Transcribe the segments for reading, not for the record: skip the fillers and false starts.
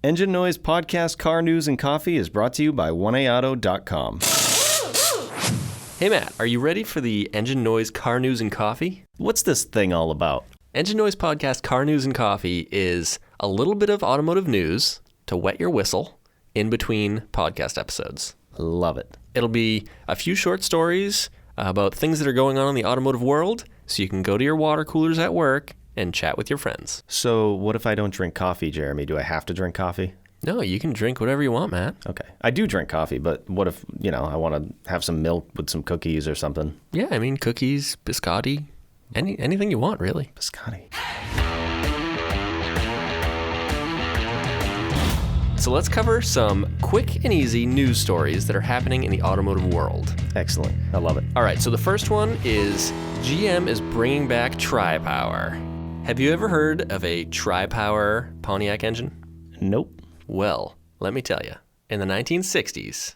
Engine Noise Podcast Car News and Coffee is brought to you by 1AAuto.com. Hey Matt, are you ready for the Engine Noise Car News and Coffee? What's this thing all about? Engine Noise Podcast Car News and Coffee is a little bit of automotive news to wet your whistle in between podcast episodes. Love it. It'll be a few short stories about things that are going on in the automotive world, so you can go to your water coolers at work and chat with your friends. So what if I don't drink coffee, Jeremy? Do I have to drink coffee? No, you can drink whatever you want, Matt. Okay. I do drink coffee, but what if, I want to have some milk with some cookies or something? Yeah, I mean, cookies, biscotti, anything you want, really. Biscotti. So let's cover some quick and easy news stories that are happening in the automotive world. Excellent. I love it. All right, so the first one is GM is bringing back Tripower. Have you ever heard of a Tripower Pontiac engine? Nope. Well, let me tell you. In the 1960s,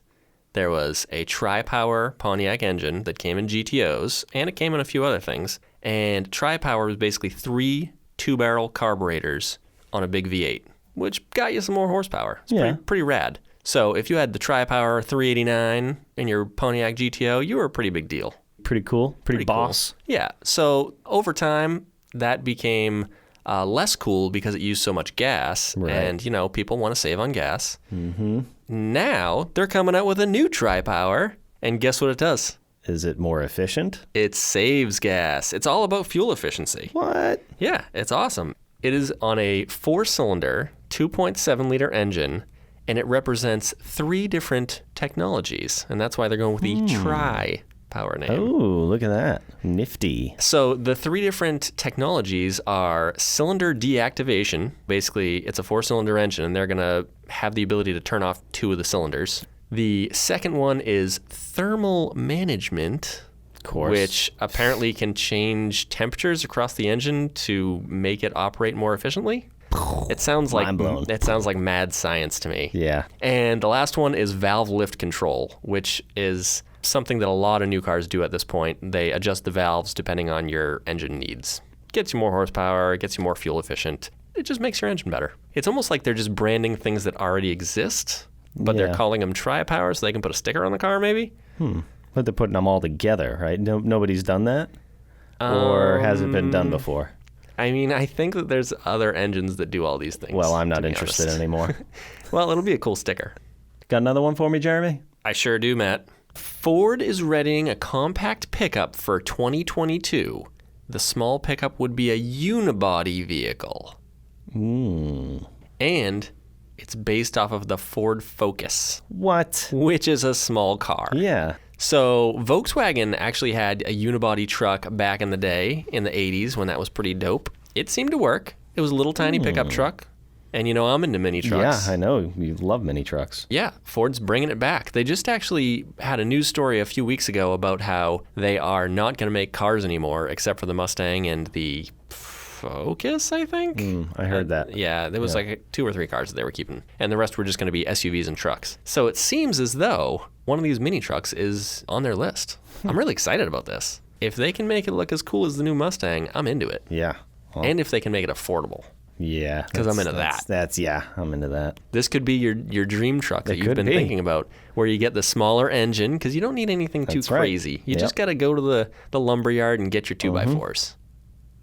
there was a Tripower Pontiac engine that came in GTOs, and it came in a few other things. And Tripower was basically 3 two-barrel carburetors on a big V8, which got you some more horsepower. It's pretty rad. So if you had the Tripower 389 in your Pontiac GTO, you were a pretty big deal. Pretty cool. Pretty boss. Cool. Yeah. So over time, that became less cool because it used so much gas. Right. And, people want to save on gas. Mm-hmm. Now they're coming out with a new Tripower. And guess what it does? Is it more efficient? It saves gas. It's all about fuel efficiency. What? Yeah, it's awesome. It is on a 4-cylinder, 2.7-liter engine, and it represents 3 different technologies. And that's why they're going with the Tripower name. Oh, look at that. Nifty. So the 3 different technologies are cylinder deactivation. Basically, it's a 4-cylinder engine, and they're going to have the ability to turn off 2 of the cylinders. The second one is thermal management, which apparently can change temperatures across the engine to make it operate more efficiently. It sounds like mad science to me. Yeah. And the last one is valve lift control, which is something that a lot of new cars do at this point. They adjust the valves depending on your engine needs. Gets you more horsepower, gets you more fuel efficient. It just makes your engine better. It's almost like they're just branding things that already exist, but they're calling them Tripower so they can put a sticker on the car maybe. But they're putting them all together, right? Nobody's done that? Or has it been done before? I mean, I think that there's other engines that do all these things. Well, I'm not interested anymore. Well, it'll be a cool sticker. Got another one for me, Jeremy? I sure do, Matt. Ford is readying a compact pickup for 2022. The small pickup would be a unibody vehicle. And it's based off of the Ford Focus. What? Which is a small car. Yeah. So Volkswagen actually had a unibody truck back in the day, in the 80s, when that was pretty dope. It seemed to work. It was a little tiny pickup truck. And I'm into mini trucks. Yeah, I know. You love mini trucks. Yeah, Ford's bringing it back. They just actually had a news story a few weeks ago about how they are not going to make cars anymore except for the Mustang and the Focus, I think. I heard that. Yeah, there was like 2 or 3 cars that they were keeping. And the rest were just going to be SUVs and trucks. So it seems as though one of these mini trucks is on their list. I'm really excited about this. If they can make it look as cool as the new Mustang, I'm into it. Yeah. Well, and if they can make it affordable. Yeah. Because I'm into that. I'm into that. This could be your dream truck that you've been thinking about, where you get the smaller engine, because you don't need anything too crazy. You just got to go to the lumberyard and get your 2x4s.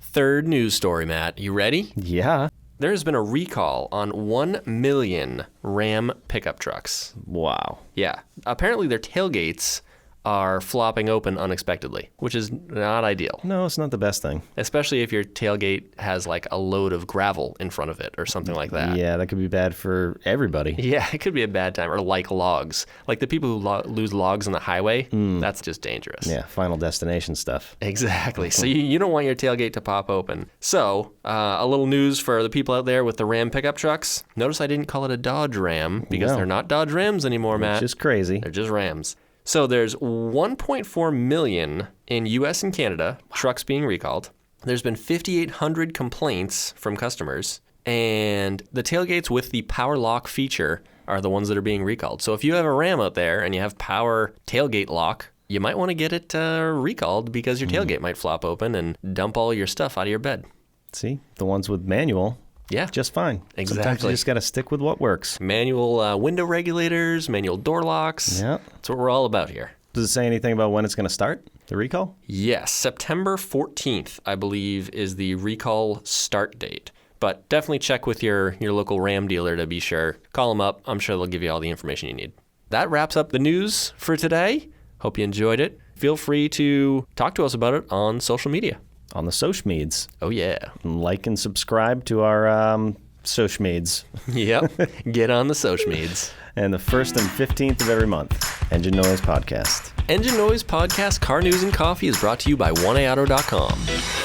Third news story, Matt. You ready? Yeah. There's been a recall on 1 million Ram pickup trucks. Wow. Yeah. Apparently their tailgates are flopping open unexpectedly, which is not ideal. No, it's not the best thing. Especially if your tailgate has like a load of gravel in front of it or something like that. Yeah, that could be bad for everybody. Yeah, it could be a bad time. Or like logs. Like the people who lose logs on the highway, that's just dangerous. Yeah, final destination stuff. Exactly. So you don't want your tailgate to pop open. So a little news for the people out there with the Ram pickup trucks. Notice I didn't call it a Dodge Ram because they're not Dodge Rams anymore, Matt. It's just crazy. They're just Rams. So there's 1.4 million in U.S. and Canada trucks being recalled. There's been 5,800 complaints from customers, and the tailgates with the power lock feature are the ones that are being recalled. So if you have a Ram out there and you have power tailgate lock, you might want to get it recalled because your tailgate might flop open and dump all your stuff out of your bed. See, the ones with manual Yeah. just fine. Sometimes you Exactly. just got to stick with what works. Manual window regulators, manual door locks. Yeah. That's what we're all about here. Does it say anything about when it's going to start, the recall? Yes, September 14th, I believe, is the recall start date. But definitely check with your local Ram dealer to be sure. Call them up. I'm sure they'll give you all the information you need. That wraps up the news for today. Hope you enjoyed it. Feel free to talk to us about it on social media. On the social meds. Oh, yeah. Like and subscribe to our social meds. Yep. Get on the social meds. And the 1st and 15th of every month, Engine Noise Podcast. Engine Noise Podcast Car News and Coffee is brought to you by 1AAuto.com.